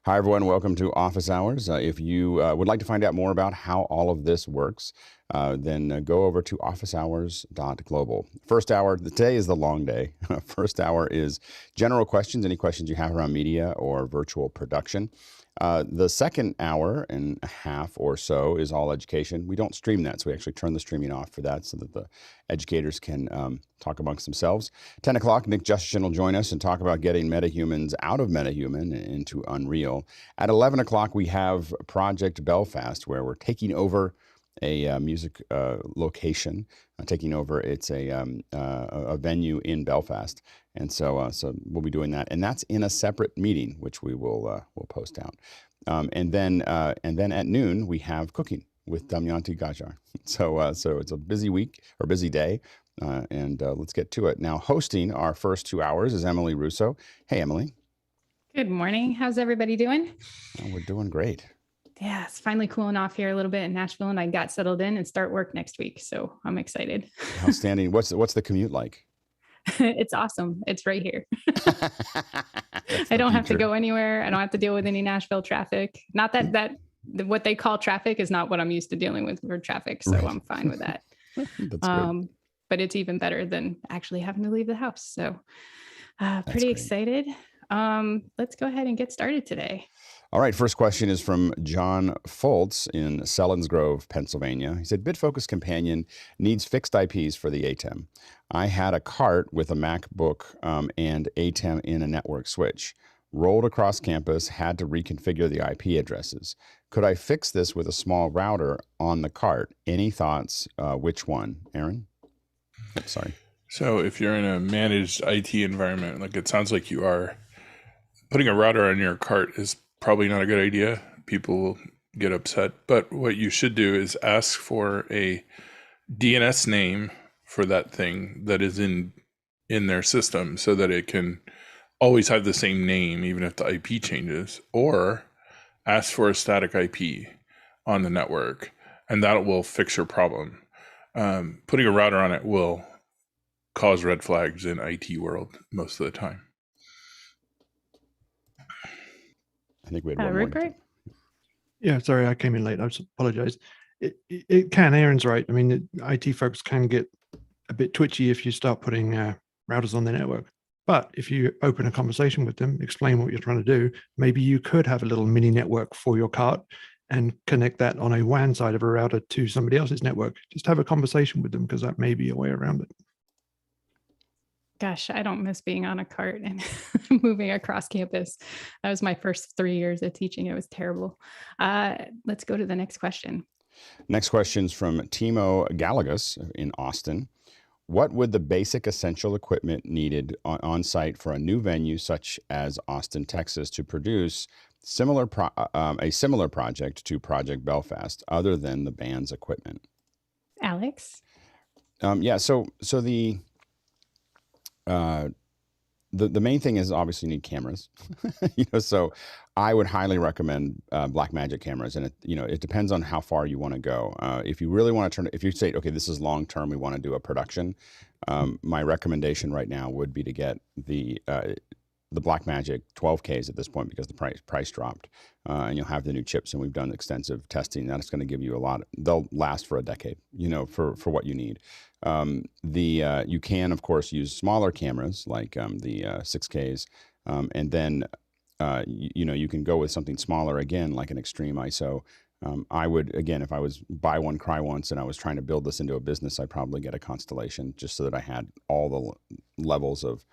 Hi, everyone. Welcome to Office Hours. If you would like to find out more about how all of this works, then go over to officehours.global. First hour, today is the long day. First hour is general questions, any questions you have around media or virtual production. The second hour and a half or so is all education. We don't stream that, so we actually turn the streaming off for that so that the educators can talk amongst themselves. 10 o'clock, Nick Justin will join us and talk about getting metahumans out of Metahuman into Unreal. At 11 o'clock, we have Project Belfast, where we're taking over a music location, taking over. It's a venue in Belfast. And so we'll be doing that, and that's in a separate meeting, which we'll post out. And then at noon we have cooking with Damyanti Gajjar. So it's a busy week or busy day, and let's get to it now. Hosting our first 2 hours is Emily Russo. Hey, Emily. Good morning. How's everybody doing? Oh, we're doing great. Yeah, it's finally cooling off here a little bit in Nashville, and I got settled in and start work next week, so I'm excited. Outstanding. What's the commute like? It's awesome. It's right here. I don't have to go anywhere. I don't have to deal with any Nashville traffic. Not that what they call traffic is not what I'm used to dealing with for traffic, so right. I'm fine with that. That's but it's even better than actually having to leave the house. So pretty excited. Let's go ahead and get started today. All right, first question is from John Foltz in Selinsgrove, Pennsylvania. He said, Bitfocus Companion needs fixed IPs for the ATEM. I had a cart with a MacBook and ATEM in a network switch. Rolled across campus, had to reconfigure the IP addresses. Could I fix this with a small router on the cart? Any thoughts? Which one? Aaron? Sorry. So if you're in a managed IT environment, like it sounds like you are, putting a router on your cart is probably not a good idea. People will get upset. But what you should do is ask for a DNS name for that thing that is in their system so that it can always have the same name, even if the IP changes, or ask for a static IP on the network, and that will fix your problem. Putting a router on it will cause red flags in IT world most of the time. I think we had one more. Yeah, sorry, I came in late. I apologize. It can. Aaron's right. I mean, IT folks can get a bit twitchy if you start putting routers on their network. But if you open a conversation with them, explain what you're trying to do, maybe you could have a little mini network for your cart and connect that on a WAN side of a router to somebody else's network. Just have a conversation with them, because that may be a way around it. Gosh, I don't miss being on a cart and moving across campus. That was my first 3 years of teaching. It was terrible. Let's go to the next question. Next question is from Timo Galagas in Austin. What would the basic essential equipment needed on site for a new venue such as Austin, Texas, to produce a similar project to Project Belfast, other than the band's equipment? Alex? Yeah, so the main thing is obviously you need cameras. So I would highly recommend Blackmagic cameras, and it depends on how far you want to go. If you really want to if you say, okay, this is long term, we want to do a production, my recommendation right now would be to get the Blackmagic 12Ks at this point, because the price dropped, and you'll have the new chips, and we've done extensive testing. That's going to give you a lot. They'll last for a decade, for what you need. You can, of course, use smaller cameras like the 6Ks, and then you can go with something smaller again, like an extreme ISO. I would, again, if I was buy one, cry once, and I was trying to build this into a business, I'd probably get a Constellation, just so that I had all the levels of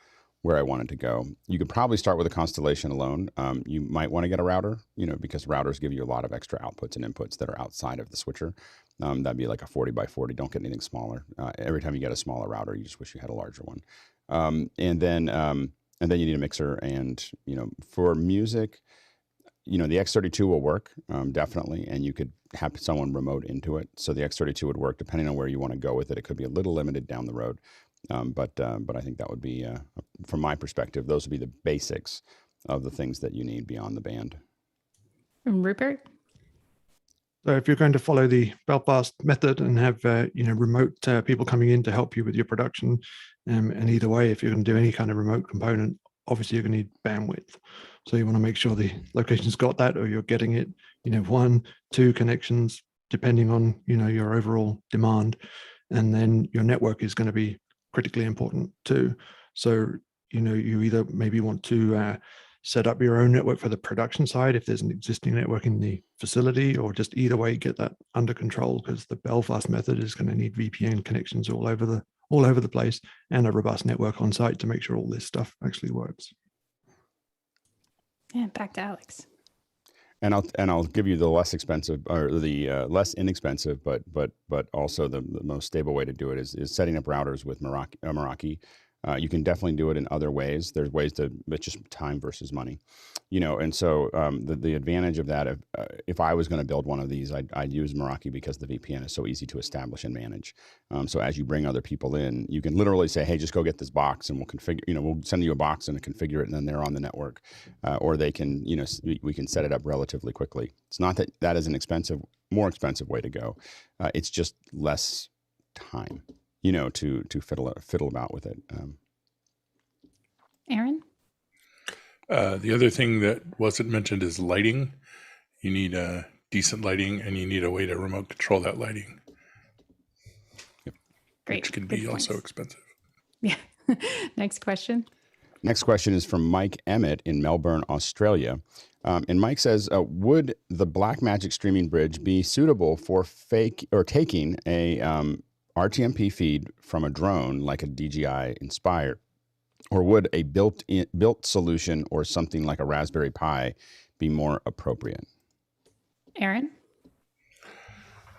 where I wanted to go. You could probably start with a Constellation alone. You might want to get a router, because routers give you a lot of extra outputs and inputs that are outside of the switcher. That'd be like a 40 by 40. Don't get anything smaller. Every time you get a smaller router, you just wish you had a larger one. And then you need a mixer. And for music, the X32 will work, definitely, and you could have someone remote into it. So the X32 would work depending on where you want to go with it. It could be a little limited down the road, but I think that would be, from my perspective, those would be the basics of the things that you need beyond the band. Rupert? So if you're going to follow the Belfast method and have remote people coming in to help you with your production, and either way, if you're going to do any kind of remote component obviously you're going to need bandwidth. So you want to make sure the location's got that, or you're getting it, 1, 2 connections, depending on, your overall demand. And then your network is going to be critically important too. So, you either maybe want to set up your own network for the production side if there's an existing network in the facility, or just either way get that under control, because the Belfast method is going to need VPN connections all over the place, and a robust network on site to make sure all this stuff actually works. Yeah, back to Alex. And I'll give you the less expensive, or the less inexpensive, but also the most stable way to do it is setting up routers with Meraki. You can definitely do it in other ways. There's ways to, it's just time versus money, and so the advantage of that, if I was going to build one of these, I'd use Meraki because the VPN is so easy to establish and manage. So as you bring other people in, you can literally say, hey, just go get this box and we'll configure, we'll send you a box and configure it, and then they're on the network. Or they can, we can set it up relatively quickly. It's not that is more expensive way to go. It's just less time. To fiddle about with it. Aaron? The other thing that wasn't mentioned is lighting. You need decent lighting, and you need a way to remote control that lighting. Yep. Great. Which can be also expensive. Yeah. Next question. Next question is from Mike Emmett in Melbourne, Australia. And Mike says, would the Blackmagic streaming bridge be suitable for taking a RTMP feed from a drone like a DJI Inspire, or would a built solution or something like a Raspberry Pi be more appropriate? Aaron?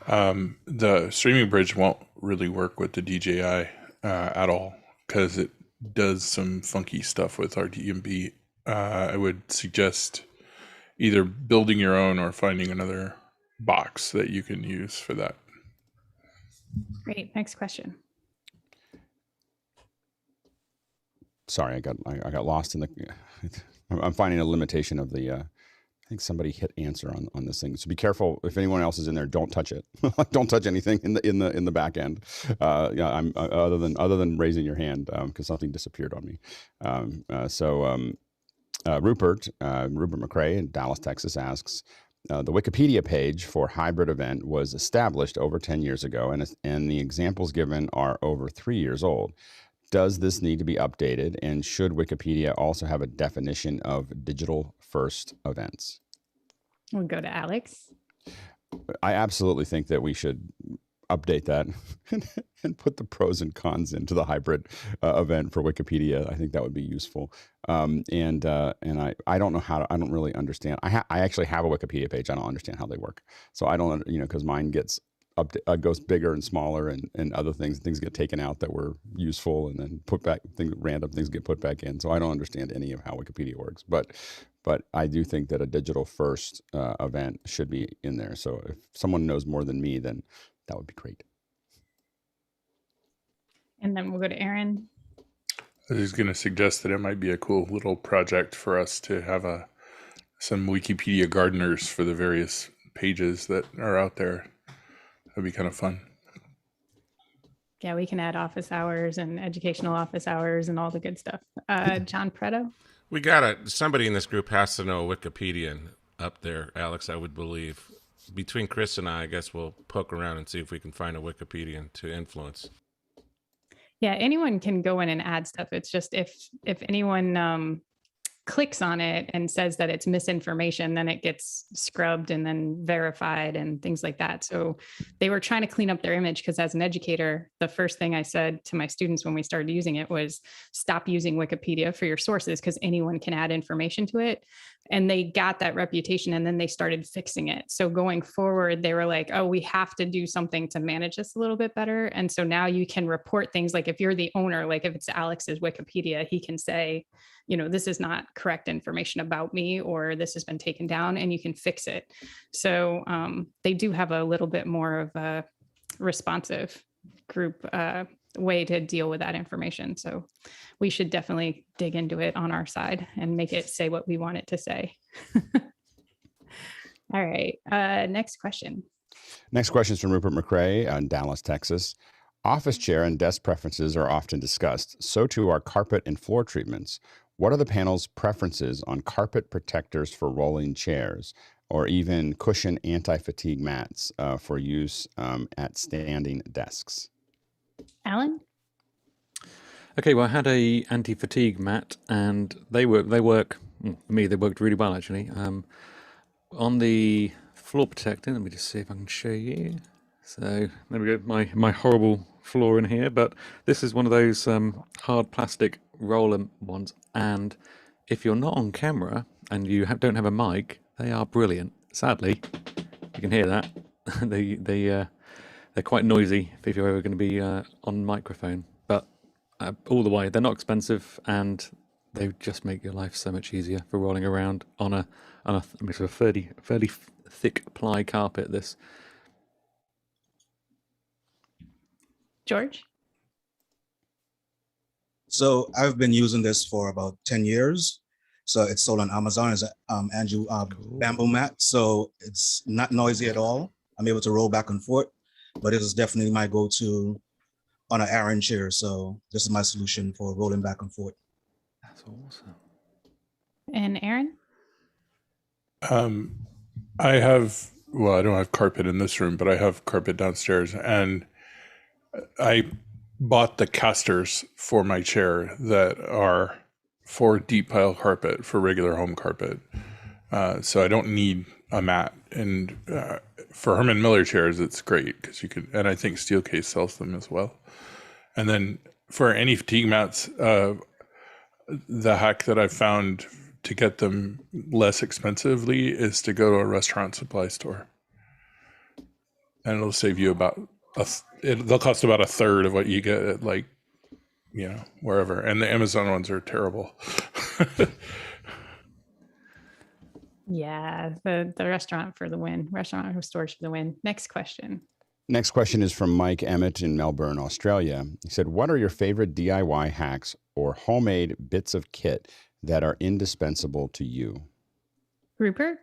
The streaming bridge won't really work with the DJI at all, because it does some funky stuff with RTMP. I would suggest either building your own or finding another box that you can use for that. Great. Next question. Sorry, I got lost in the. I'm finding a limitation of the. I think somebody hit answer on this thing. So be careful if anyone else is in there. Don't touch it. Don't touch anything in the back end. Yeah, I'm other than raising your hand because something disappeared on me. Rupert McCrae in Dallas, Texas asks. The Wikipedia page for hybrid event was established over 10 years ago, and the examples given are over 3 years old. Does this need to be updated, and should Wikipedia also have a definition of digital first events? We'll go to Alex. I absolutely think that we should update that and put the pros and cons into the hybrid event for Wikipedia. I think that would be useful. And I don't know how to, I don't really understand. I actually have a Wikipedia page. I don't understand how they work. So I don't, because mine gets goes bigger and smaller, and other things get taken out that were useful and then put back, random things get put back in. So I don't understand any of how Wikipedia works, but I do think that a digital first event should be in there. So if someone knows more than me, then that would be great. And then we'll go to Aaron. I was going to suggest that it might be a cool little project for us to have some Wikipedia gardeners for the various pages that are out there. That'd be kind of fun. Yeah, we can add office hours and educational office hours and all the good stuff. John Preto? We somebody in this group has to know Wikipedian up there, Alex, I would believe. Between Chris and I guess we'll poke around and see if we can find a Wikipedian to influence. Yeah, anyone can go in and add stuff. It's just if anyone clicks on it and says that it's misinformation, then it gets scrubbed and then verified and things like that. So they were trying to clean up their image, because as an educator, the first thing I said to my students when we started using it was stop using Wikipedia for your sources, because anyone can add information to it. And they got that reputation, and then they started fixing it. So going forward, they were like, oh, we have to do something to manage this a little bit better. And so now you can report things like if you're the owner, like if it's Alex's Wikipedia, he can say, this is not correct information about me, or this has been taken down, and you can fix it. So they do have a little bit more of a responsive group way to deal with that information. So we should definitely dig into it on our side and make it say what we want it to say. All right. Next question. Next question is from Rupert McCrae in Dallas, Texas. Office chair and desk preferences are often discussed. So too are carpet and floor treatments. What are the panel's preferences on carpet protectors for rolling chairs, or even cushion anti-fatigue mats for use at standing desks? Alan? Okay, well, I had a anti-fatigue mat, and they work. For me, they worked really well actually. On the floor protector, let me just see if I can show you. So there we go, my horrible floor in here. But this is one of those hard plastic roller ones, and if you're not on camera and you don't have a mic, they are brilliant. Sadly, you can hear that they're quite noisy if you're ever going to be on microphone. But all the way, they're not expensive, and they just make your life so much easier for rolling around on a sort of fairly thick ply carpet. This. George? So I've been using this for about 10 years. So it's sold on Amazon as a bamboo mat. So it's not noisy at all. I'm able to roll back and forth, but it is definitely my go-to on an errand chair. So this is my solution for rolling back and forth. That's awesome. And Aaron? I don't have carpet in this room, but I have carpet downstairs, and I bought the casters for my chair that are for deep pile carpet, for regular home carpet. So I don't need a mat. And for Herman Miller chairs, it's great because you can, and I think Steelcase sells them as well. And then for any fatigue mats, the hack that I've found to get them less expensively is to go to a restaurant supply store. And it'll save you about they'll cost about a third of what you get at, like, you know, wherever. And the Amazon ones are terrible. Yeah, the restaurant for the win. Restaurant or stores for the win. Next question. Next question is from Mike Emmett in Melbourne, Australia. He said, what are your favorite DIY hacks or homemade bits of kit that are indispensable to you? Rupert?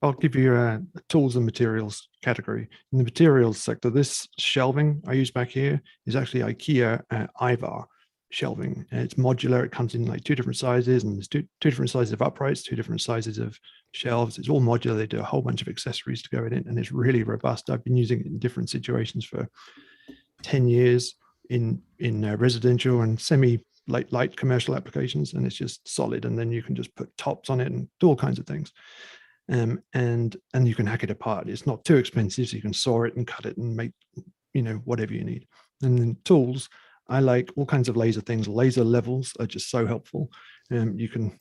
I'll give you a tools and materials category. In the materials sector, this shelving I use back here is actually IKEA Ivar shelving. And it's modular. It comes in like 2 different sizes, and there's two different sizes of uprights, 2 different sizes of shelves. It's all modular. They do a whole bunch of accessories to go in it, and it's really robust. I've been using it in different situations for 10 years in residential and light commercial applications, and it's just solid. And then you can just put tops on it and do all kinds of things. And you can hack it apart. It's not too expensive, so you can saw it and cut it and make, whatever you need. And then tools, I like all kinds of laser things. Laser levels are just so helpful. You can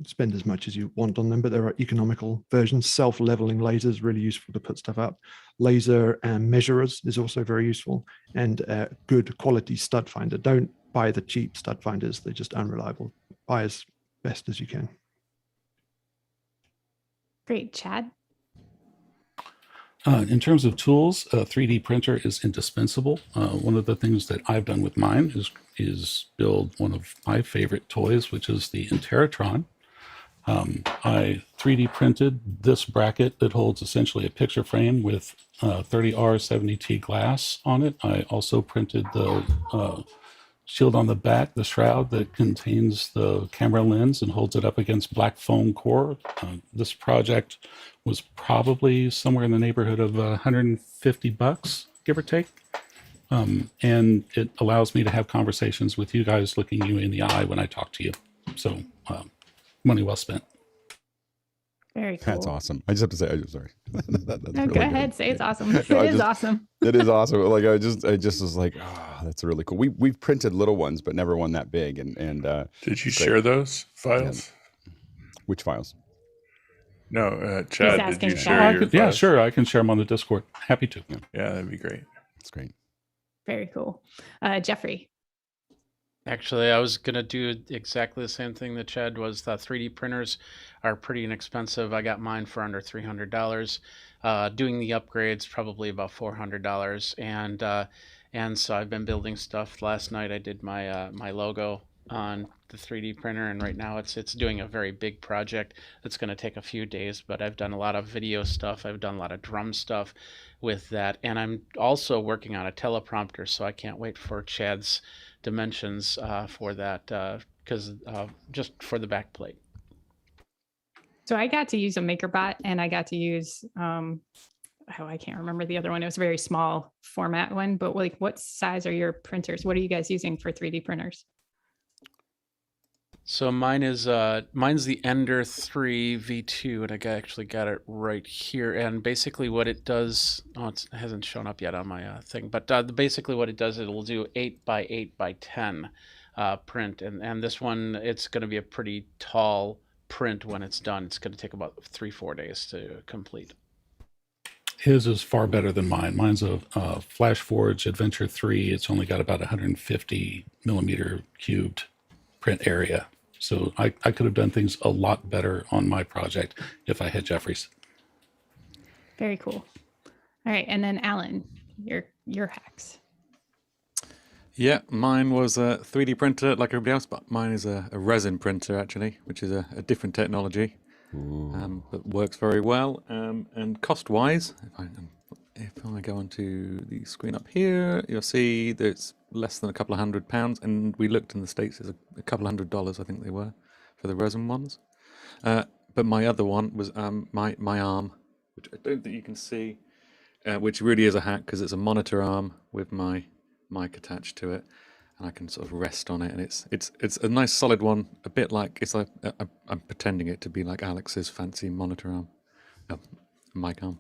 spend as much as you want on them, but there are economical versions. Self-leveling lasers, really useful to put stuff up. Laser measurers is also very useful, and good quality stud finder. Don't buy the cheap stud finders. They're just unreliable. Buy as best as you can. Great. Chad? In terms of tools, a 3D printer is indispensable. One of the things that I've done with mine is build one of my favorite toys, which is the Interatron. I 3D printed this bracket that holds essentially a picture frame with 30R70T glass on it. I also printed the shield on the back, the shroud that contains the camera lens and holds it up against black foam core. This project was probably somewhere in the neighborhood of $150, give or take. And it allows me to have conversations with you guys, looking you in the eye when I talk to you. So money well spent. Very cool. That's awesome. I just have to say, I'm sorry. That's No, really go ahead. Say it's awesome. It is awesome. It is awesome. Like I just was like, oh, that's really cool. We've printed little ones, but never one that big. And Did you share those files? Yeah. Which files? No, Chad, did you Chad. share your files? Yeah, sure. I can share them on the Discord. Happy to. Yeah, that'd be great. That's great. Very cool. Jeffrey? Actually, I was going to do exactly the same thing that Chad was. The 3D printers are pretty inexpensive. I got mine for under $300. Doing the upgrades, probably about $400. And so I've been building stuff. Last night I did my my logo on the 3D printer, and right now it's doing a very big project that's going to take a few days, but I've done a lot of video stuff. I've done a lot of drum stuff with that, and I'm also working on a teleprompter, so I can't wait for Chad's dimensions for that because just for the back plate. So I got to use a MakerBot, and I got to use I can't remember the other one. It was a very small format one, but like, what size are your printers? What are you guys using for 3D printers? So mine is mine's the Ender 3 V2, and I actually got it right here. And basically, what it does, it hasn't shown up yet on my thing, but basically what it does, it'll do 8 by 8 by 10 print, and this one, it's going to be a pretty tall print when it's done. It's going to take about 3-4 days to complete. His is far better than mine. Mine's a FlashForge Adventure 3. It's only got about 150 millimeter cubed print area. So I could have done things a lot better on my project if I had Jeffrey's. Very cool. All right, and then Alan, your hacks. Yeah, mine was a 3D printer like everybody else, but mine is a resin printer actually, which is a different technology, but works very well. And cost-wise, if I go onto the screen up here, you'll see that it's less than a couple of £100, and we looked in the States, it's a couple of $100, I think they were, for the resin ones. But my other one was my arm, which I don't think you can see, which really is a hack because it's a monitor arm with my mic attached to it, and I can sort of rest on it, and it's a nice solid one, a bit like I'm pretending it to be like Alex's fancy monitor arm, mic arm.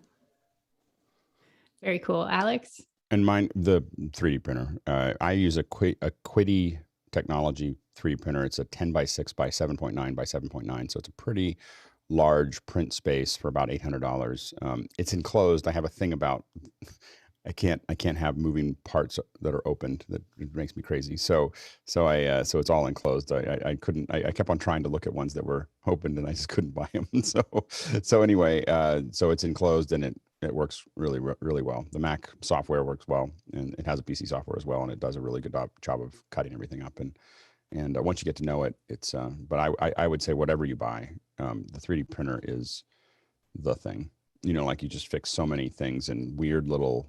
Very cool. Alex? And mine, the 3D printer. I use a Quiddy technology 3D printer. It's a 10 by 6 by 7.9 by 7.9. So it's a pretty large print space for about $800. It's enclosed. I have a thing about I can't have moving parts that are opened. That it makes me crazy. So it's all enclosed. I couldn't. I kept on trying to look at ones that were opened, and I just couldn't buy them. So anyway, so it's enclosed, and it works really well. The Mac software works well, and it has a PC software as well, and it does a really good job of cutting everything up. And once you get to know it, it's. But I would say whatever you buy, the 3D printer is the thing. You know, like you just fix so many things and weird little.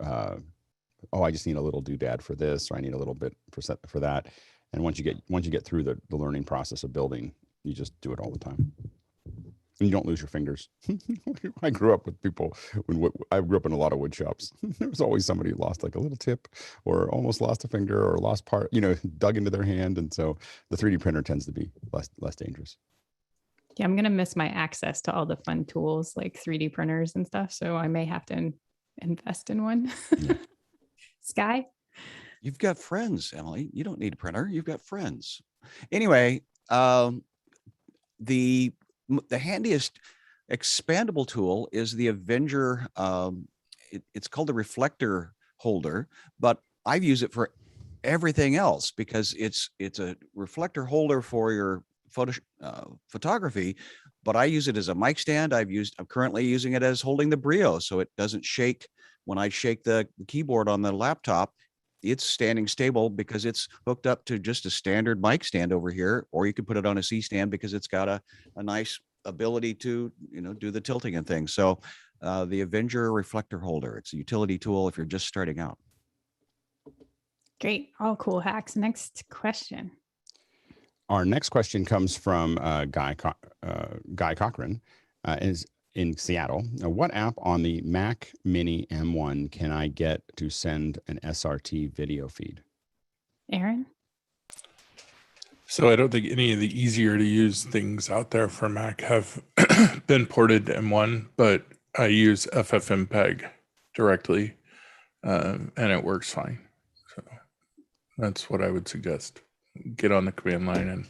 I just need a little doodad for this, or I need a little bit for that. And once you get through the learning process of building, you just do it all the time. And you don't lose your fingers. I grew up with people I grew up in a lot of wood shops. There was always somebody who lost like a little tip, or almost lost a finger, or lost part, dug into their hand. And so the 3D printer tends to be less dangerous. Yeah, I'm gonna miss my access to all the fun tools like 3D printers and stuff. So I may have to invest in one. Yeah. Sky? You've got friends, Emily. You don't need a printer. You've got friends. Anyway, the handiest expandable tool is the Avenger. It's called the reflector holder, but I've used it for everything else because it's a reflector holder for your photography, but I use it as a mic stand. I'm currently using it as holding the Brio, so it doesn't shake when I shake the keyboard on the laptop. It's standing stable because it's hooked up to just a standard mic stand over here, or you could put it on a C stand because it's got a nice ability to do the tilting and things. So the Avenger reflector holder, it's a utility tool if you're just starting out. Great, all cool hacks. Next question. Our next question comes from Guy Cochran, is in Seattle. What app on the Mac Mini M1 can I get to send an SRT video feed? Aaron? So I don't think any of the easier to use things out there for Mac have been ported to M1, but I use FFmpeg directly, and it works fine. So that's what I would suggest. Get on the command line and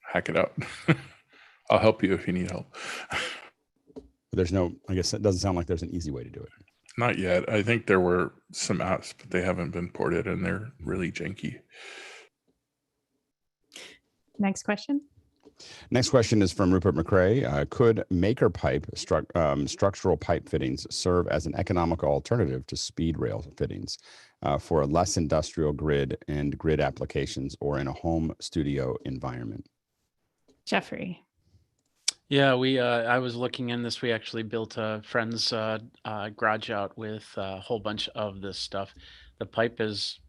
hack it out. I'll help you if you need help. I guess it doesn't sound like there's an easy way to do it. Not yet. I think there were some apps, but they haven't been ported and they're really janky. Next question. Next question is from Rupert McRae. Could maker pipe structural pipe fittings serve as an economical alternative to speed rail fittings for a less industrial grid and grid applications, or in a home studio environment? Jeffrey? Yeah, I was looking in this. We actually built a friend's garage out with a whole bunch of this stuff. The pipe it's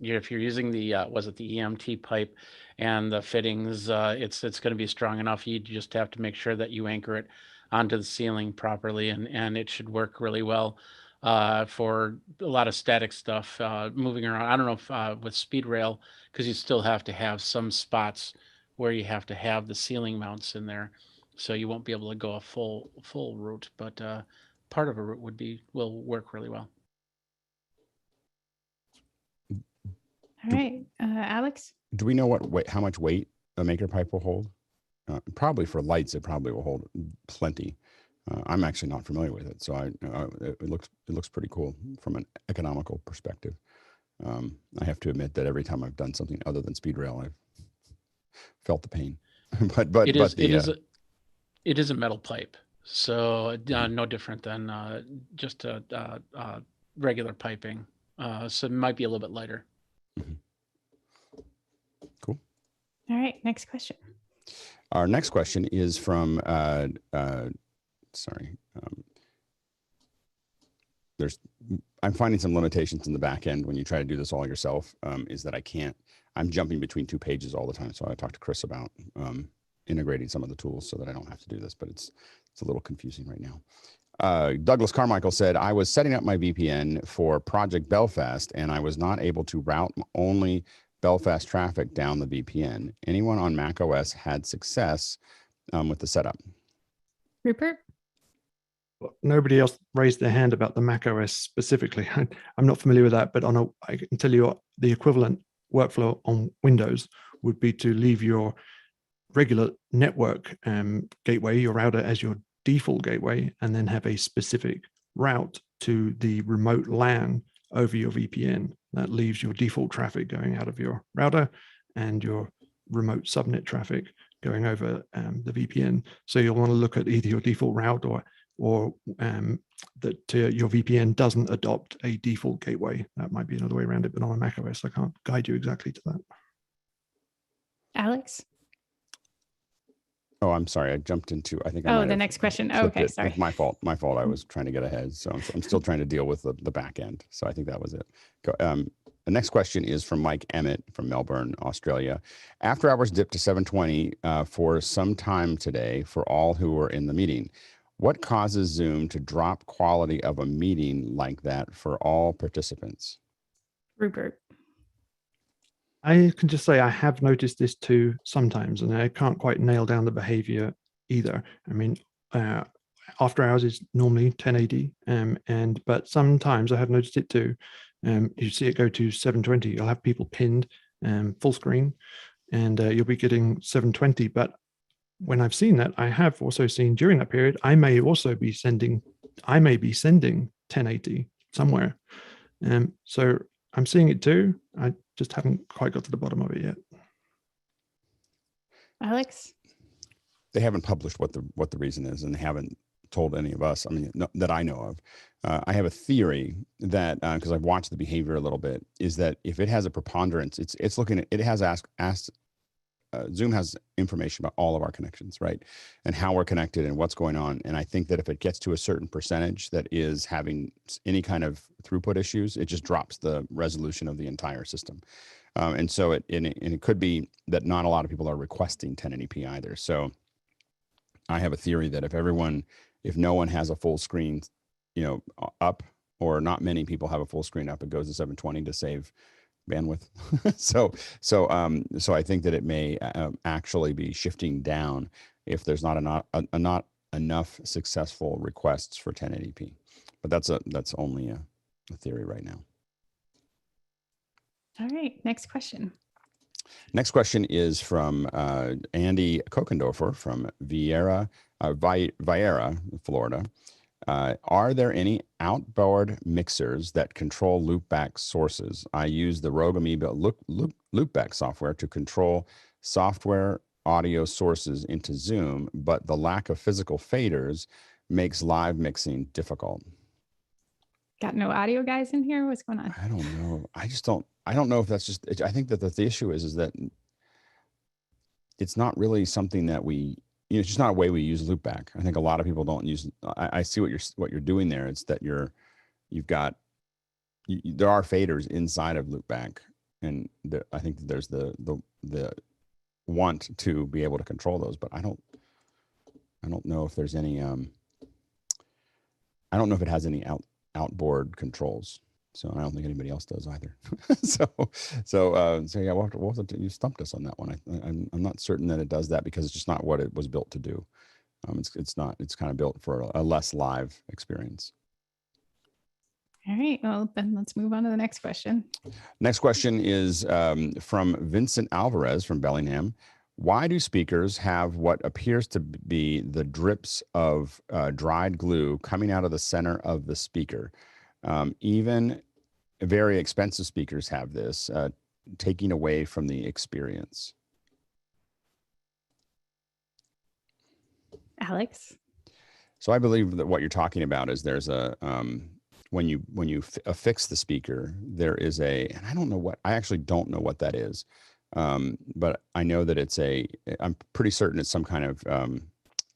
if you're using the was it the EMT pipe and the fittings, it's going to be strong enough. You just have to make sure that you anchor it onto the ceiling properly, and it should work really well for a lot of static stuff moving around. I don't know if with speed rail, because you still have to have some spots where you have to have the ceiling mounts in there, so you won't be able to go a full route, but part of a route will work really well. All right, Alex. Do we know how much weight a maker pipe will hold? Probably for lights, it probably will hold plenty. I'm actually not familiar with it, so it looks pretty cool from an economical perspective. I have to admit that every time I've done something other than speed rail, I've felt the pain. but it is a metal pipe, so no different than just a regular piping. So it might be a little bit lighter. Mm-hmm. Cool. All right, next question. Our next question is from I'm finding some limitations in the back end when you try to do this all yourself, is that I'm jumping between two pages all the time. So I talked to Chris about integrating some of the tools so that I don't have to do this, but it's a little confusing right now. Douglas Carmichael said, I was setting up my VPN for Project Belfast and I was not able to route only Belfast traffic down the VPN. Anyone on macOS had success with the setup? Rupert? Nobody else raised their hand about the macOS specifically. I'm not familiar with that, but I can tell you the equivalent workflow on Windows would be to leave your regular network gateway, your router, as your default gateway, and then have a specific route to the remote LAN over your VPN. That leaves your default traffic going out of your router and your remote subnet traffic going over the VPN. So you'll want to look at either your default route or that your VPN doesn't adopt a default gateway. That might be another way around it, but on a macOS, I can't guide you exactly to that. Alex? Oh, I'm sorry. I jumped into, I think. The next question. Oh, okay, sorry. My fault. I was trying to get ahead. So I'm still trying to deal with the back end. So I think that was it. The next question is from Mike Emmett from Melbourne, Australia. After hours dipped to 720 for some time today for all who were in the meeting. What causes Zoom to drop quality of a meeting like that for all participants? Rupert? I can just say I have noticed this too sometimes, and I can't quite nail down the behavior either. I mean, after hours is normally 1080, but sometimes I have noticed it too. You see it go to 720. You'll have people pinned full screen, and you'll be getting 720. But when I've seen that, I have also seen during that period, I may be sending 1080 somewhere. So I'm seeing it too. I just haven't quite got to the bottom of it yet. Alex? They haven't published what the reason is, and they haven't told any of us. I mean, that I know of. I have a theory that because I've watched the behavior a little bit, is that if it has a preponderance, it's looking at it has asked. Zoom has information about all of our connections, right? And how we're connected and what's going on. And I think that if it gets to a certain percentage that is having any kind of throughput issues, it just drops the resolution of the entire system. And so it could be that not a lot of people are requesting 1080p either. So I have a theory that if no one has a full screen, up, or not many people have a full screen up, it goes to 720 to save bandwidth. So I think that it may actually be shifting down if there's not enough successful requests for 1080p. But that's only a theory right now. All right, next question. Next question is from Andy Kokendorfer from Viera, Florida. Are there any outboard mixers that control loopback sources? I use the Rouge Amoeba Loopback software to control software audio sources into Zoom, but the lack of physical faders makes live mixing difficult. Got no audio guys in here? What's going on? I don't know. I don't know if that's just, I think that the issue is that it's not really something that it's just not a way we use loopback. I think a lot of people don't use. I see what you're doing there. It's that there are faders inside of loopback, and I think that there's the want to be able to control those, but I don't know if there's any I don't know if it has any outboard controls. So I don't think anybody else does either. so yeah, we'll have to, you stumped us on that one. I'm not certain that it does that, because it's just not what it was built to do. It's kind of built for a less live experience. All right, well, then let's move on to the next question. Next question is from Vincent Alvarez from Bellingham. Why do speakers have what appears to be the drips of dried glue coming out of the center of the speaker? Even very expensive speakers have this, taking away from the experience. Alex? So I believe that what you're talking about is there's a, when you affix the speaker, there is and I actually don't know what that is. But I know that I'm pretty certain it's some kind of,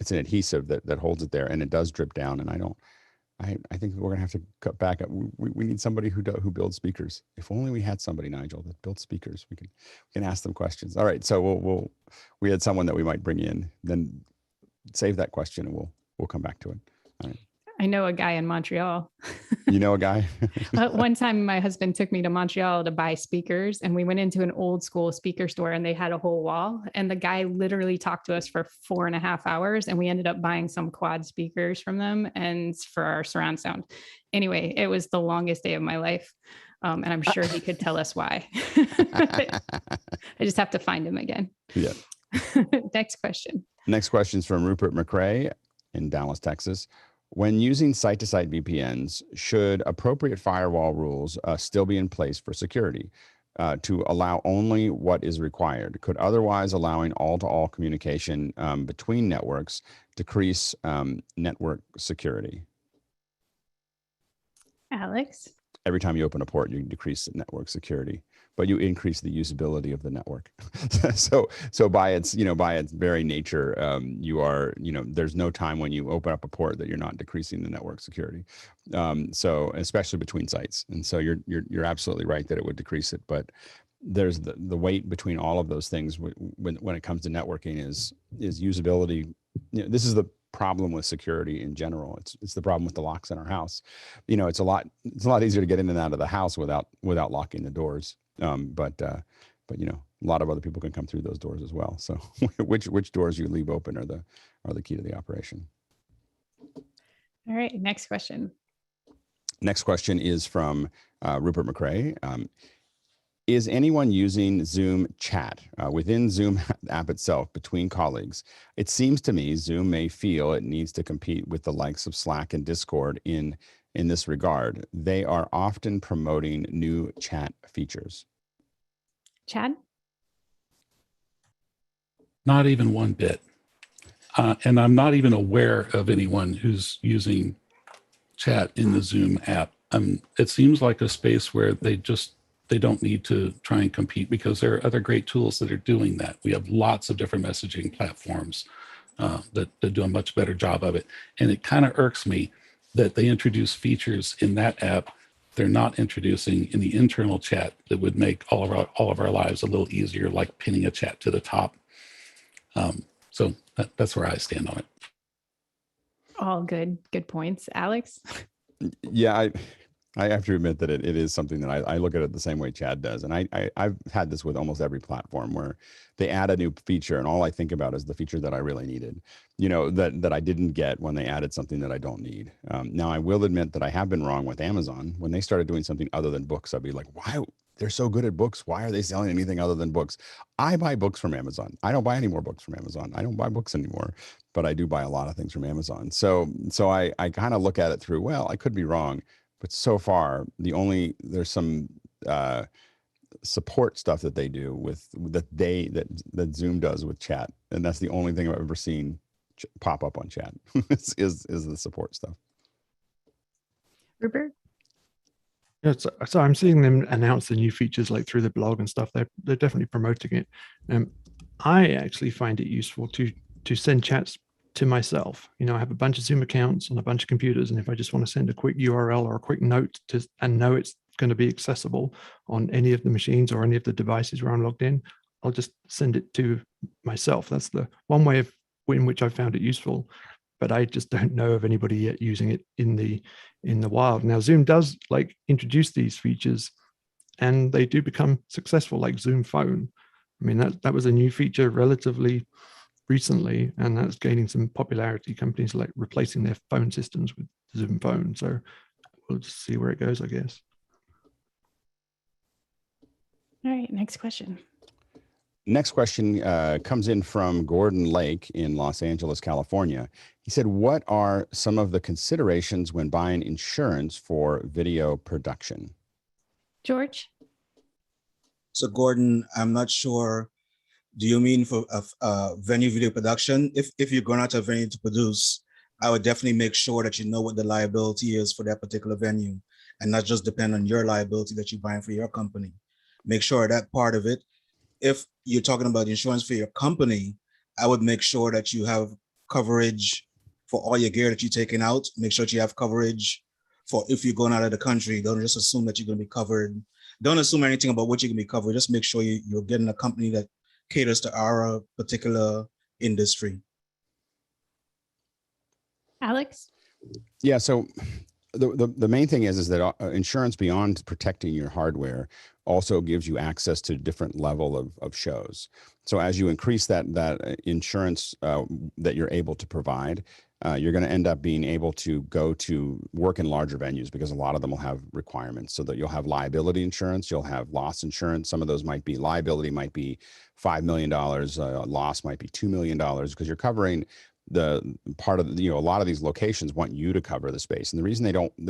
it's an adhesive that holds it there, and it does drip down. And I think we're gonna have to cut back. We need somebody who builds speakers. If only we had somebody, Nigel, that built speakers. We can ask them questions. All right, so we had someone that we might bring in. Then save that question, and we'll come back to it. All right. I know a guy in Montreal. You know a guy? One time my husband took me to Montreal to buy speakers, and we went into an old school speaker store, and they had a whole wall, and the guy literally talked to us for 4.5 hours, and we ended up buying some quad speakers from them and for our surround sound. Anyway, it was the longest day of my life. And I'm sure he could tell us why. I just have to find him again. Yeah. Next question. Next question is from Rupert McRae in Dallas, Texas. When using site-to-site VPNs, should appropriate firewall rules still be in place for security to allow only what is required? Could otherwise allowing all-to-all communication between networks decrease network security? Alex? Every time you open a port, you decrease network security, but you increase the usability of the network. so by its very nature, there's no time when you open up a port that you're not decreasing the network security. So especially between sites. And so you're absolutely right that it would decrease it, but there's the weight between all of those things when it comes to networking is usability. This is the problem with security in general. It's the problem with the locks in our house. It's a lot easier to get in and out of the house without locking the doors. But a lot of other people can come through those doors as well. So which doors you leave open are the key to the operation. All right, next question. Next question is from Rupert McRae. Is anyone using Zoom chat within Zoom app itself between colleagues? It seems to me Zoom may feel it needs to compete with the likes of Slack and Discord in this regard. They are often promoting new chat features. Chad? Not even one bit. And I'm not even aware of anyone who's using chat in the Zoom app. It seems like a space where they don't need to try and compete, because there are other great tools that are doing that. We have lots of different messaging platforms that do a much better job of it. And it kind of irks me that they introduce features in that app they're not introducing in the internal chat that would make all of our lives a little easier, like pinning a chat to the top. So that's where I stand on it. All good points. Alex? Yeah, I have to admit that it is something that I look at it the same way Chad does. And I've had this with almost every platform where they add a new feature and all I think about is the feature that I really needed, that I didn't get when they added something that I don't need. Now, I will admit that I have been wrong with Amazon. When they started doing something other than books, I'd be like, why? They're so good at books. Why are they selling anything other than books? I buy books from Amazon. I don't buy any more books from Amazon. I don't buy books anymore, but I do buy a lot of things from Amazon. So I kind of look at it through, well, I could be wrong. But so far, there's some support stuff that they do that Zoom does with chat, and that's the only thing I've ever seen pop up on chat is the support stuff. Rupert? Yeah, so I'm seeing them announce the new features like through the blog and stuff. They're definitely promoting it. I actually find it useful to send chats to myself. I have a bunch of Zoom accounts on a bunch of computers, and if I just want to send a quick URL or a quick note and know it's going to be accessible on any of the machines or any of the devices where I'm logged in, I'll just send it to myself. That's the one way in which I found it useful, but I just don't know of anybody yet using it in the wild. Now, Zoom does like introduce these features, and they do become successful, like Zoom Phone. I mean, that was a new feature relatively recently, and that's gaining some popularity. Companies like replacing their phone systems with Zoom Phone. So we'll just see where it goes, I guess. All right, next question. Next question comes in from Gordon Lake in Los Angeles, California. He said, what are some of the considerations when buying insurance for video production? George? So Gordon, I'm not sure, do you mean for venue video production? If you're going out to a venue to produce, I would definitely make sure that you know what the liability is for that particular venue, and not just depend on your liability that you're buying for your company. Make sure that part of it. If you're talking about insurance for your company, I would make sure that you have coverage for all your gear that you're taking out. Make sure that you have coverage for if you're going out of the country. Don't just assume that you're going to be covered. Don't assume anything about what you're going to be covered. Just make sure you're getting a company that caters to our particular industry. Alex? Yeah, so the main thing is that insurance, beyond protecting your hardware, also gives you access to different level of shows. So as you increase that insurance that you're able to provide, you're going to end up being able to go to work in larger venues, because a lot of them will have requirements, so that you'll have liability insurance, you'll have loss insurance. Some of those might be liability, might be $5 million, loss might be $2 million, because you're covering the part of a lot of these locations want you to cover the space. And the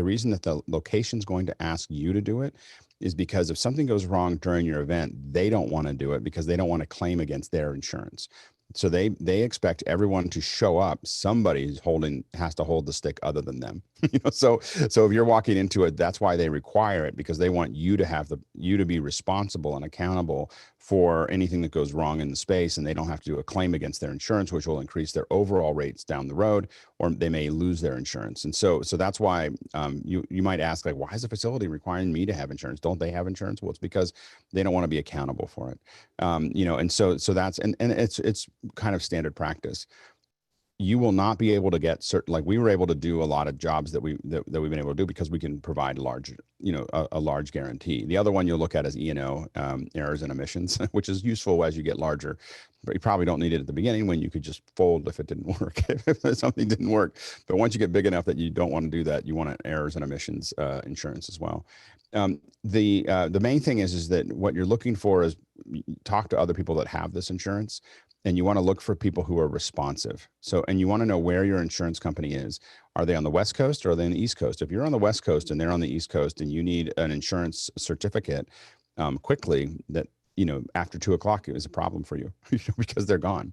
reason that the location's going to ask you to do it is because if something goes wrong during your event, they don't want to do it because they don't want to claim against their insurance. So they expect everyone to show up. Somebody has to hold the stick other than them. So if you're walking into it, that's why they require it, because they want you to be responsible and accountable for anything that goes wrong in the space, and they don't have to do a claim against their insurance, which will increase their overall rates down the road, or they may lose their insurance. And so that's why you might ask, like, why is the facility requiring me to have insurance? Don't they have insurance? Well, it's because they don't want to be accountable for it. And so that's and it's kind of standard practice. You will not be able to get certain, like we were able to do a lot of jobs that we've been able to do because we can provide a large guarantee. The other one you'll look at is E&O, errors and omissions, which is useful as you get larger, but you probably don't need it at the beginning, when you could just fold if it didn't work, if something didn't work. But once you get big enough that you don't want to do that, you want an errors and omissions insurance as well. The main thing is that what you're looking for is talk to other people that have this insurance, and you want to look for people who are responsive. So, and you want to know where your insurance company is. Are they on the West Coast or are they on the East Coast? If you're on the West Coast and they're on the East Coast and you need an insurance certificate quickly, that, after 2:00 is a problem for you because they're gone.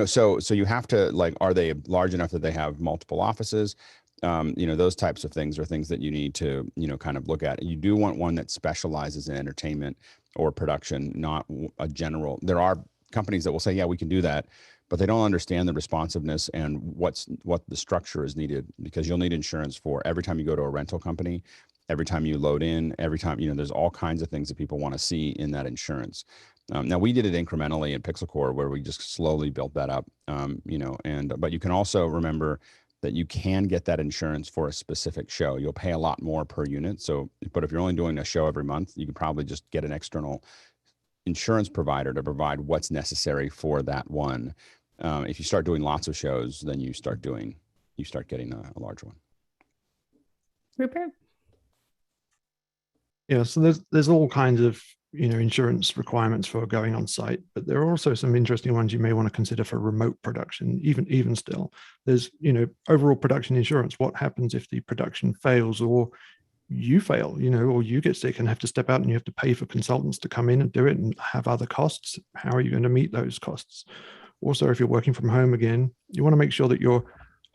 So you have to, like, are they large enough that they have multiple offices? Those types of things are things that you need to, kind of look at. You do want one that specializes in entertainment or production, not a general. There are companies that will say, yeah, we can do that, but they don't understand the responsiveness and what the structure is needed, because you'll need insurance for every time you go to a rental company, every time you load in, every time, there's all kinds of things that people want to see in that insurance. Now we did it incrementally in PixelCore, where we just slowly built that up, but you can also remember that you can get that insurance for a specific show. You'll pay a lot more per unit. So, but if you're only doing a show every month, you could probably just get an external insurance provider to provide what's necessary for that one. If you start doing lots of shows, then you start getting a large one. Rupert? Yeah, so there's all kinds of insurance requirements for going on site, but there are also some interesting ones you may want to consider for remote production. Even still, there's overall production insurance. What happens if the production fails, or you fail, or you get sick and have to step out and you have to pay for consultants to come in and do it and have other costs? How are you going to meet those costs? Also, if you're working from home again, you want to make sure that your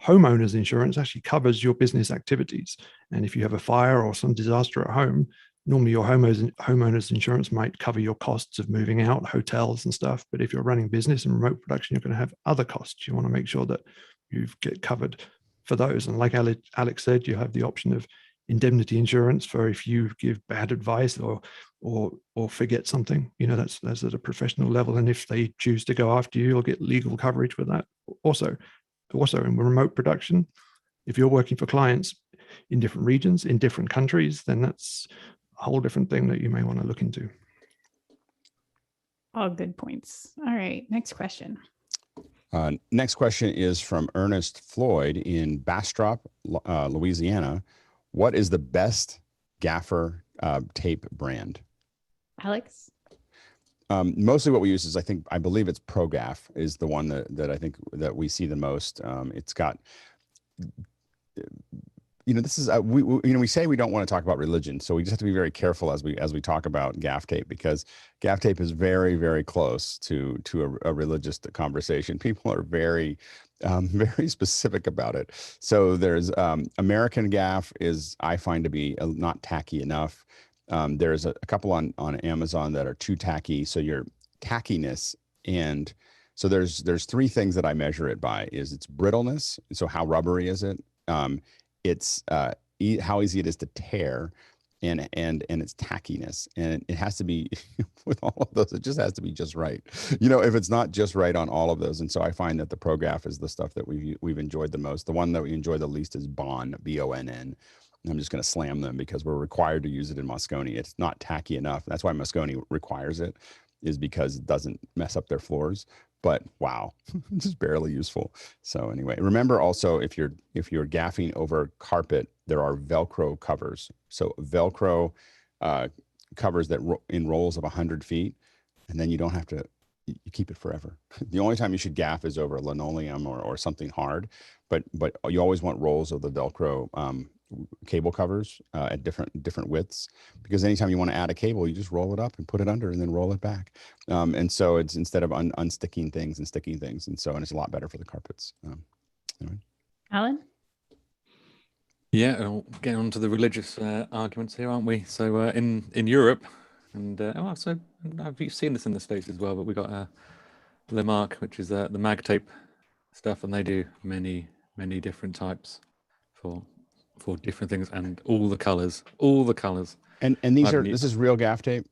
homeowner's insurance actually covers your business activities. And if you have a fire or some disaster at home, normally your homeowner's insurance might cover your costs of moving out, hotels and stuff. But if you're running business and remote production, you're going to have other costs. You want to make sure that you get covered for those. And like Alex said, you have the option of indemnity insurance for if you give bad advice or forget something. That's at a professional level, and if they choose to go after you, you'll get legal coverage for that. Also in remote production, if you're working for clients in different regions, in different countries, then that's a whole different thing that you may want to look into. All good points. All right, next question. Next question is from Ernest Floyd in Bastrop, Louisiana. What is the best gaffer tape brand? Alex? Mostly what we use is, I believe it's ProGaff is the one that I think that we see the most. It's got, this is we say we don't want to talk about religion, so we just have to be very careful as we talk about gaff tape, because gaff tape is very, very close to a religious conversation. People are very very specific about it. So there's American gaff is, I find, to be not tacky enough. There's a couple on Amazon that are too tacky. So your tackiness, and so there's three things that I measure it by: is its brittleness, so how rubbery is it? It's how easy it is to tear, and its tackiness, and it has to be with all of those. It just has to be just right. If it's not just right on all of those, and so I find that the ProGaff is the stuff that we've enjoyed the most. The one that we enjoy the least is Bonn, BONN. I'm just going to slam them because we're required to use it in Moscone. It's not tacky enough. That's why Moscone requires it, is because it doesn't mess up their floors. But wow, just barely useful. So anyway, remember also, if you're gaffing over carpet, there are Velcro covers. So Velcro covers that in rolls of 100 feet, and then you don't have to, you keep it forever. The only time you should gaff is over linoleum or something hard, but you always want rolls of the Velcro cable covers at different widths, because anytime you want to add a cable, you just roll it up and put it under and then roll it back. And so it's, instead of unsticking things and sticking things, and it's a lot better for the carpets. Anyway. Alan? Yeah, getting on to the religious arguments here, aren't we? So in Europe, and so I've seen this in the States as well, but we got Lemark, which is the mag tape stuff, and they do many different types for different things, and all the colors. And this is real gaff tape.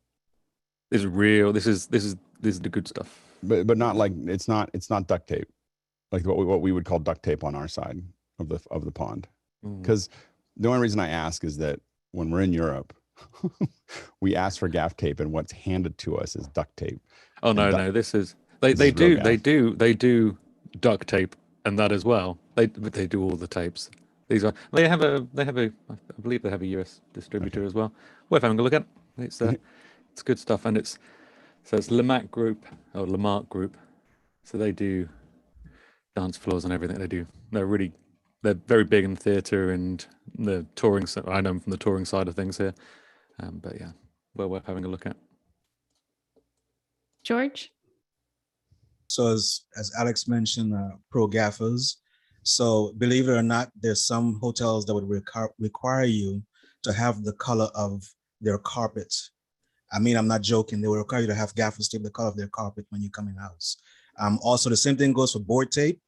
This is real. This is the good stuff. But not like, it's not duct tape, like what we would call duct tape on our side of the pond. Because the only reason I ask is that when we're in Europe, we ask for gaff tape, and what's handed to us is duct tape. Oh no, this is they do duct tape and that as well. They do all the tapes. They have a I believe they have a US distributor as well. Worth having a look at. It's good stuff, and it's Lemark Group. So they do dance floors and everything. They're very big in theatre and the touring. So I know them from the touring side of things here, but yeah, well worth having a look at. George? So as Alex mentioned, pro gaffers. So believe it or not, there's some hotels that would require you to have the color of their carpets. I mean, I'm not joking. They will require you to have gaffers tape the color of their carpet when you come in the house. Also, the same thing goes for board tape.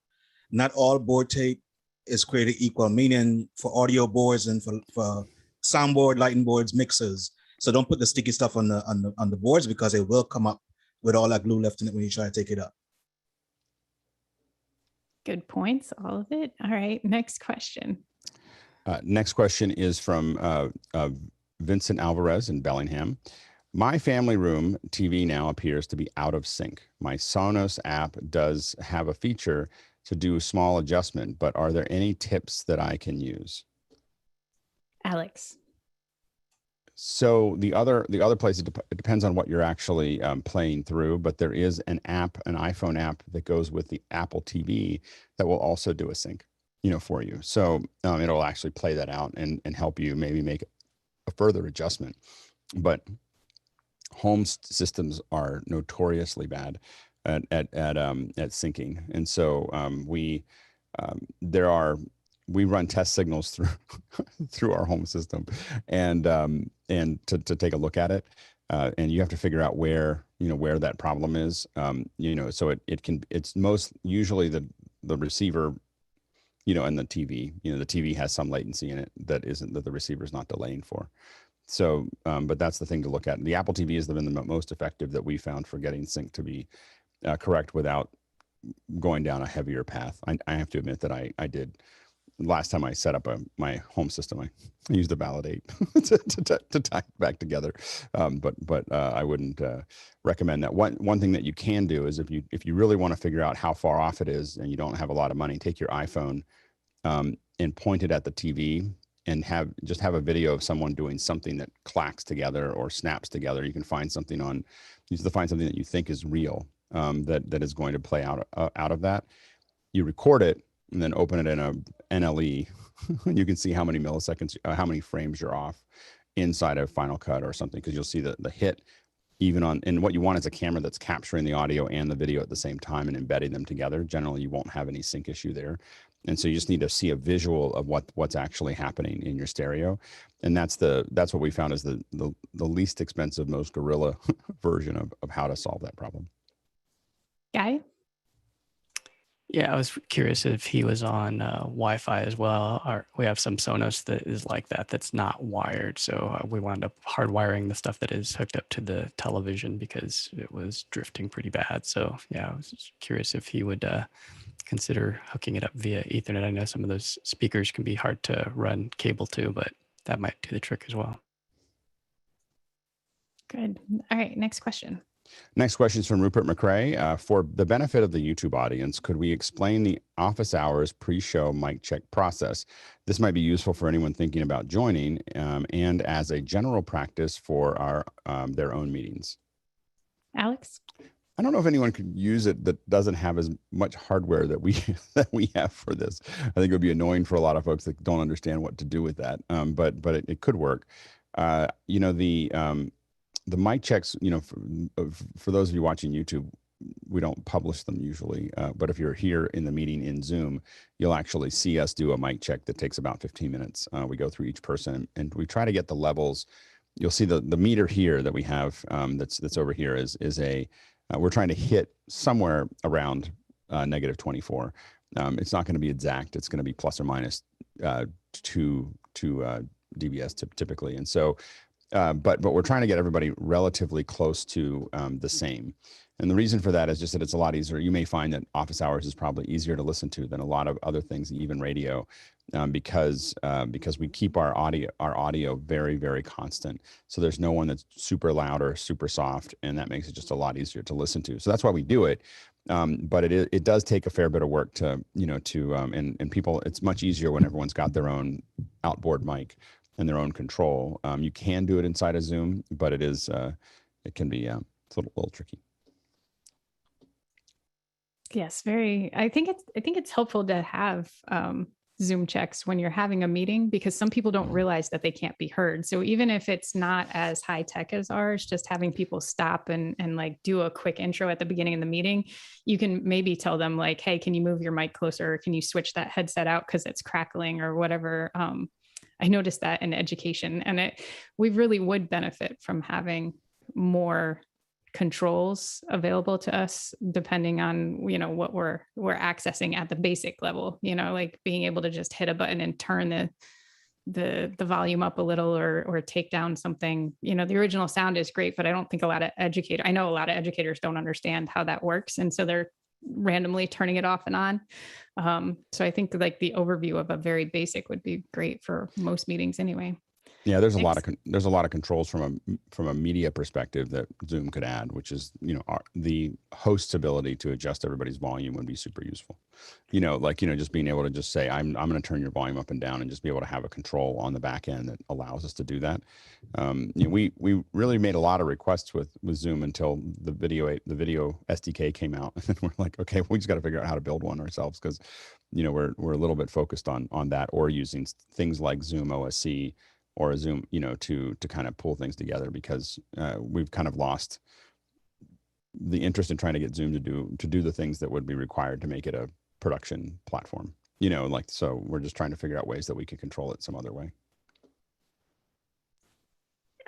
Not all board tape is created equal, meaning for audio boards and for soundboard, lighting boards, mixers. So don't put the sticky stuff on the boards, because it will come up with all that glue left in it when you try to take it up. Good points, all of it. All right, next question. Next question is from Vincent Alvarez in Bellingham. My family room TV now appears to be out of sync. My Sonos app does have a feature to do a small adjustment, but are there any tips that I can use? Alex? So the other place, it depends on what you're actually playing through, but there is an iPhone app that goes with the Apple TV that will also do a sync, for you. So it'll actually play that out and help you maybe make a further adjustment. But home systems are notoriously bad at syncing, and so we run test signals through our home system, and to take a look at it, and you have to figure out where that problem is. So it's most usually the receiver, and the TV, the TV has some latency in it that the receiver is not delaying for. So, but that's the thing to look at. The Apple TV has been the most effective that we found for getting sync to be correct without going down a heavier path. I have to admit that I did. Last time I set up my home system, I used a validate to tie it back together. But I wouldn't recommend that. One thing that you can do is if you really want to figure out how far off it is and you don't have a lot of money, take your iPhone and point it at the TV and have a video of someone doing something that clacks together or snaps together. You can find something that you think is real that is going to play out of that. You record it and then open it in a NLE. You can see how many milliseconds, how many frames you're off inside of Final Cut or something, because you'll see the hit even on, and what you want is a camera that's capturing the audio and the video at the same time and embedding them together. Generally, you won't have any sync issue there. And so you just need to see a visual of what's actually happening in your stereo. And that's what we found is the least expensive, most guerrilla version of how to solve that problem. Guy? Yeah, I was curious if he was on Wi-Fi as well. We have some Sonos that is like that, that's not wired. So we wound up hardwiring the stuff that is hooked up to the television because it was drifting pretty bad. So yeah, I was just curious if he would consider hooking it up via Ethernet. I know some of those speakers can be hard to run cable to, but that might do the trick as well. Good. All right, next question. Next question is from Rupert McRae. For the benefit of the YouTube audience, could we explain the office hours pre-show mic check process? This might be useful for anyone thinking about joining and as a general practice for their own meetings. Alex? I don't know if anyone could use it that doesn't have as much hardware that we have for this. I think it would be annoying for a lot of folks that don't understand what to do with that, but it could work. The mic checks, for those of you watching YouTube, we don't publish them usually. But if you're here in the meeting in Zoom, you'll actually see us do a mic check that takes about 15 minutes. We go through each person and we try to get the levels. You'll see the meter here that we have that's over here is we're trying to hit somewhere around -24. It's not going to be exact. It's going to be plus or minus 2 dBs typically. And so, but we're trying to get everybody relatively close to the same. And the reason for that is just that it's a lot easier. You may find that office hours is probably easier to listen to than a lot of other things, even radio, because we keep our audio very, very constant. So there's no one that's super loud or super soft, and that makes it just a lot easier to listen to. So that's why we do it. But it does take a fair bit of work to and people. It's much easier when everyone's got their own outboard mic and their own control. You can do it inside of Zoom, but it can be it's a little tricky. Yes, very. I think it's helpful to have Zoom checks when you're having a meeting, because some people don't realize that they can't be heard. So even if it's not as high tech as ours, just having people stop and like do a quick intro at the beginning of the meeting, you can maybe tell them like, hey, can you move your mic closer? Or can you switch that headset out because it's crackling or whatever. I noticed that in education, and we really would benefit from having more controls available to us depending on what we're accessing at the basic level, like being able to just hit a button and turn the volume up a little or take down something. The original sound is great, but I don't think I know a lot of educators don't understand how that works, and so they're randomly turning it off and on. So I think like the overview of a very basic would be great for most meetings anyway. Yeah, there's a lot of controls from a media perspective that Zoom could add, which is the host's ability to adjust everybody's volume would be super useful. Just being able to just say I'm going to turn your volume up and down, and just be able to have a control on the back end that allows us to do that. We really made a lot of requests with Zoom until the video SDK came out, and we're like, okay, we just got to figure out how to build one ourselves, because we're a little bit focused on that, or using things like Zoom OSC or a Zoom, to kind of pull things together, because we've kind of lost the interest in trying to get Zoom to do the things that would be required to make it a production platform. So we're just trying to figure out ways that we can control it some other way.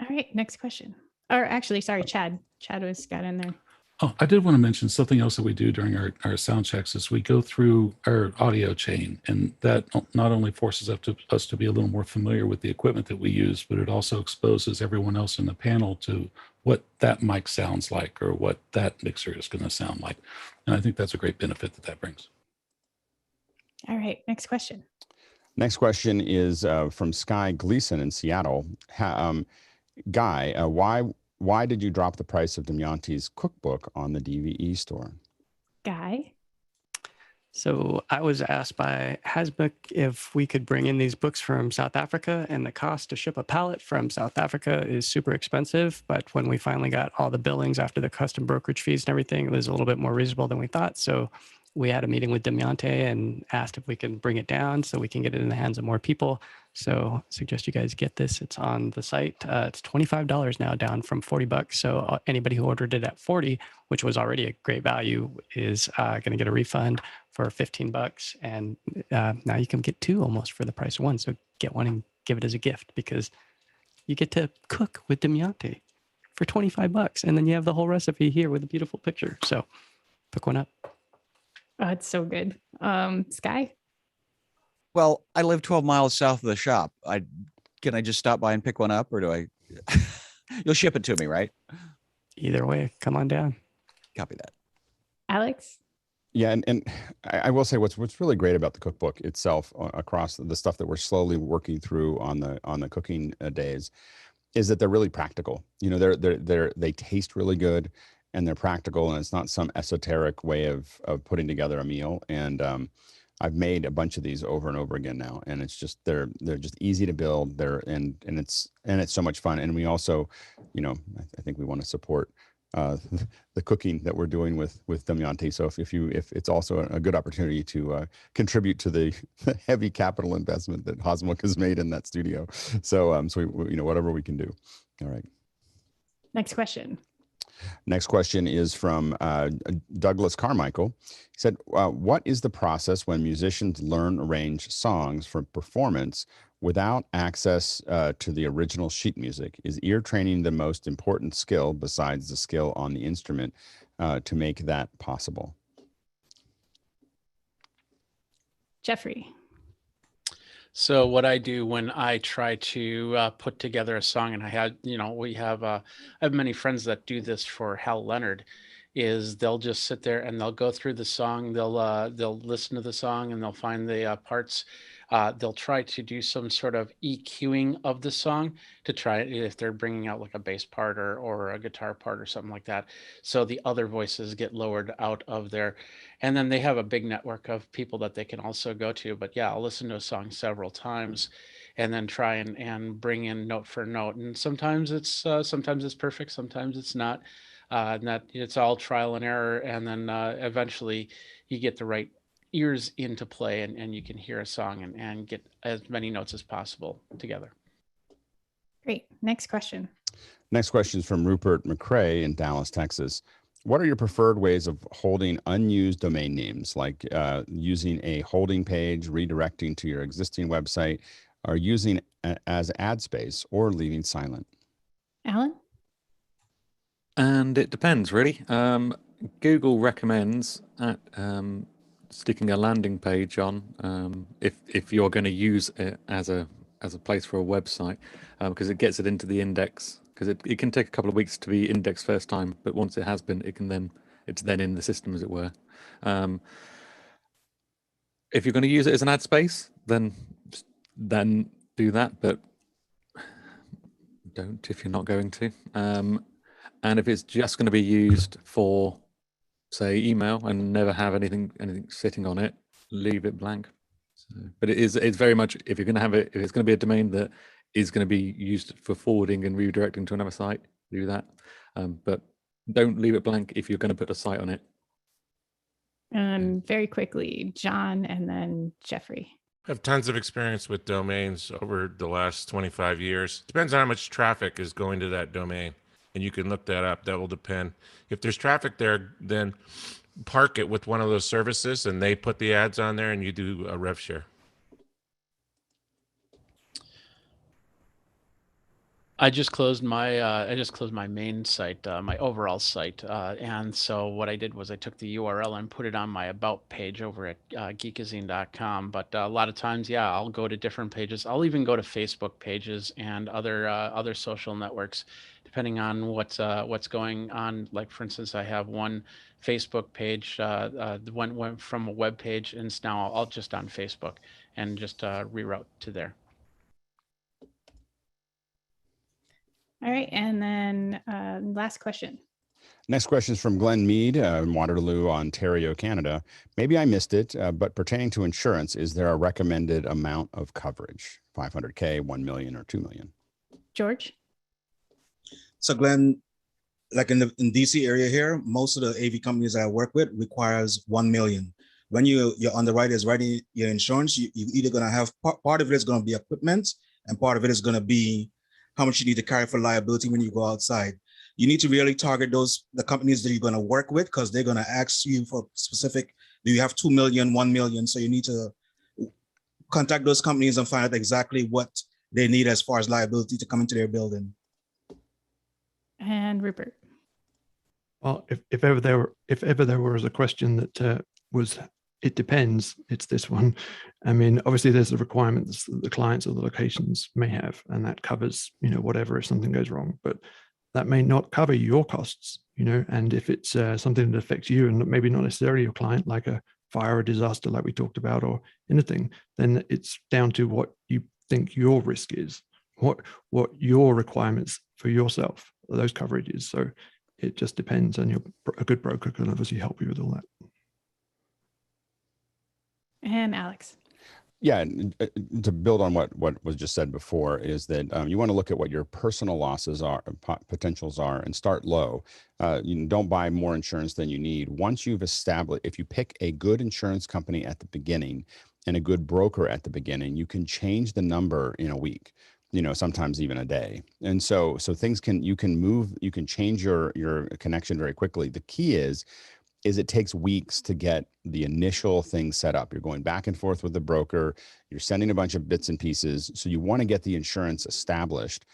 All right, next question. Or actually, sorry, Chad was got in there. Oh, I did want to mention something else that we do during our sound checks is we go through our audio chain, and that not only forces us to be a little more familiar with the equipment that we use, but it also exposes everyone else in the panel to what that mic sounds like or what that mixer is going to sound like. And I think that's a great benefit that brings. All right, next question. Next question is from Sky Gleason in Seattle. Guy, why did you drop the price of Damyanti's cookbook on the DVE store? Guy? So I was asked by Hasbook if we could bring in these books from South Africa, and the cost to ship a pallet from South Africa is super expensive. But when we finally got all the billings after the custom brokerage fees and everything, it was a little bit more reasonable than we thought. So we had a meeting with Damyanti and asked if we can bring it down so we can get it in the hands of more people. So I suggest you guys get this. It's on the site. It's $25 now, down from $40. So anybody who ordered it at $40, which was already a great value, is going to get a refund for $15. And now you can get two almost for the price of one. So get one and give it as a gift, because you get to cook with Damyanti for $25. And then you have the whole recipe here with a beautiful picture. So pick one up. Oh, it's so good. Sky? Well, I live 12 miles south of the shop. Can I just stop by and pick one up, or do I? You'll ship it to me, right? Either way, come on down. Copy that. Alex? Yeah, and I will say what's really great about the cookbook itself, across the stuff that we're slowly working through on the cooking days, is that they're really practical. You know, they taste really good, and they're practical, and it's not some esoteric way of putting together a meal. And I've made a bunch of these over and over again now, and it's just they're just easy to build. And it's so much fun. And we also, you know, I think we want to support the cooking that we're doing with Damyanti. So if it's also a good opportunity to contribute to the heavy capital investment that Hasmook has made in that studio. So we, you know, whatever we can do. All right. Next question. Next question is from Douglas Carmichael. He said, what is the process when musicians learn arrange songs for performance without access to the original sheet music? Is ear training the most important skill besides the skill on the instrument to make that possible? Jeffrey? So what I do when I try to put together a song, and I have many friends that do this for Hal Leonard, is they'll just sit there and they'll go through the song. They'll listen to the song and they'll find the parts. They'll try to do some sort of EQing of the song to try if they're bringing out like a bass part or a guitar part or something like that. So the other voices get lowered out of there. And then they have a big network of people that they can also go to. But yeah, I'll listen to a song several times and then try and bring in note for note. And sometimes it's perfect, sometimes it's not. And that it's all trial and error. And then eventually you get the right ears into play and you can hear a song and get as many notes as possible together. Great. Next question. Next question is from Rupert McCrae in Dallas, Texas. What are your preferred ways of holding unused domain names, like using a holding page, redirecting to your existing website, or using as ad space, or leaving silent? Alan? And it depends, really. Google recommends sticking a landing page on if you're going to use it as a place for a website, because it gets it into the index. Because it can take a couple of weeks to be indexed first time, but once it has been, it's then in the system, as it were. If you're going to use it as an ad space, then do that, but don't if you're not going to. And if it's just going to be used for, say, email and never have anything sitting on it, leave it blank. So, but it's very much, if you're going to have it, if it's going to be a domain that is going to be used for forwarding and redirecting to another site, do that. But don't leave it blank if you're going to put a site on it. Very quickly, John, and then Jeffrey. I have tons of experience with domains over the last 25 years. Depends on how much traffic is going to that domain. And you can look that up. That will depend. If there's traffic there, then park it with one of those services and they put the ads on there and you do a rev share. I just closed my main site, my overall site, and so what I did was I took the URL and put it on my about page over at geekazine.com. But a lot of times, yeah, I'll go to different pages. I'll even go to Facebook pages and other social networks, depending on what's going on. Like for instance, I have one Facebook page, went from a web page, and it's now all just on Facebook, and just reroute to there. All right, and then last question. Next question is from Glenn Mead in Waterloo, Ontario, Canada. Maybe I missed it, but pertaining to insurance, is there a recommended amount of coverage? 500K, 1 million, or 2 million? George? So Glenn, like in DC area here, most of the AV companies I work with requires 1 million. When your underwriter is writing your insurance, you either gonna have part of it is gonna be equipment, and part of it is gonna be how much you need to carry for liability when you go outside. You need to really target the companies that you're going to work with, because they're going to ask you for specific, do you have 2 million, 1 million? So you need to contact those companies and find out exactly what they need as far as liability to come into their building. And Rupert. Well, if ever there was a question that was, it depends, it's this one. I mean, obviously there's the requirements that the clients or the locations may have, and that covers, whatever if something goes wrong, but that may not cover your costs, and if it's something that affects you and maybe not necessarily your client, like a fire or disaster like we talked about or anything, then it's down to what you think your risk is, what your requirements for yourself, those coverages. So it just depends, and a good broker can obviously help you with all that. And Alex. Yeah, to build on what was just said before, is that you want to look at what your personal losses are, potentials are, and start low. You don't buy more insurance than you need. Once you've established, if you pick a good insurance company at the beginning and a good broker at the beginning, you can change the number in a week, sometimes even a day. And so things you can change your connection very quickly. The key is it takes weeks to get the initial thing set up. You're going back and forth with the broker. You're sending a bunch of bits and pieces. So you want to get the insurance established.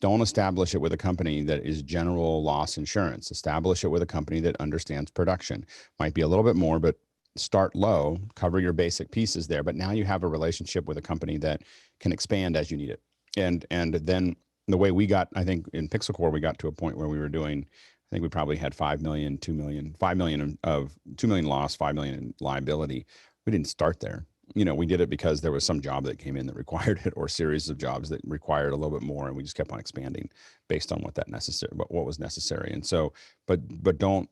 Don't establish it with a company that is general loss insurance. Establish it with a company that understands production. Might be a little bit more, but start low, cover your basic pieces there. But now you have a relationship with a company that can expand as you need it. And then the way we got, I think in PixelCore, we got to a point where we were doing, I think we probably had 5 million, 2 million, 5 million of 2 million loss, 5 million in liability. We didn't start there. We did it because there was some job that came in that required it, or series of jobs that required a little bit more. And we just kept on expanding based on what was necessary. And so, but don't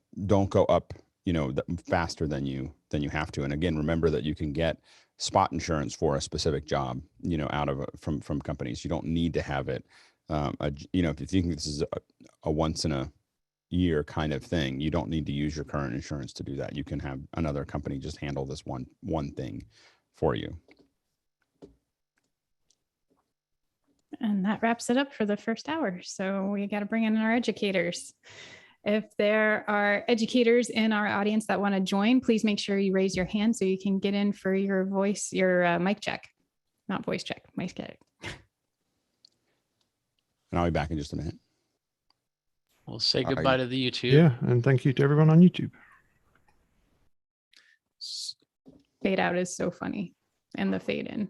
go up, faster than you have to. And again, remember that you can get spot insurance for a specific job, from companies. You don't need to have it. If you think this is a once in a year kind of thing, you don't need to use your current insurance to do that. You can have another company just handle this one thing for you. And that wraps it up for the first hour. So we got to bring in our educators. If there are educators in our audience that want to join, please make sure you raise your hand so you can get in for your mic check. Not voice check, mic check. And I'll be back in just a minute. We'll say goodbye to the YouTube. Yeah, and thank you to everyone on YouTube. Fade out is so funny, and the fade in.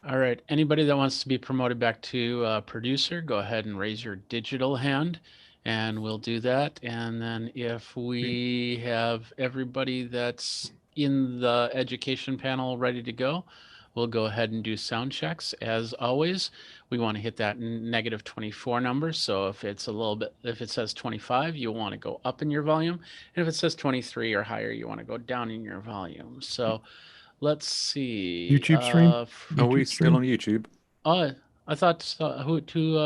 All right. Anybody that wants to be promoted back to producer, go ahead and raise your digital hand, and we'll do that. And then if we have everybody that's in the education panel ready to go, we'll go ahead and do sound checks. As always, we want to hit that -24 number. So if it's if it says 25, you want to go up in your volume. And if it says 23 or higher, you want to go down in your volume. So let's see. YouTube stream? Are we still on YouTube? Oh, I thought who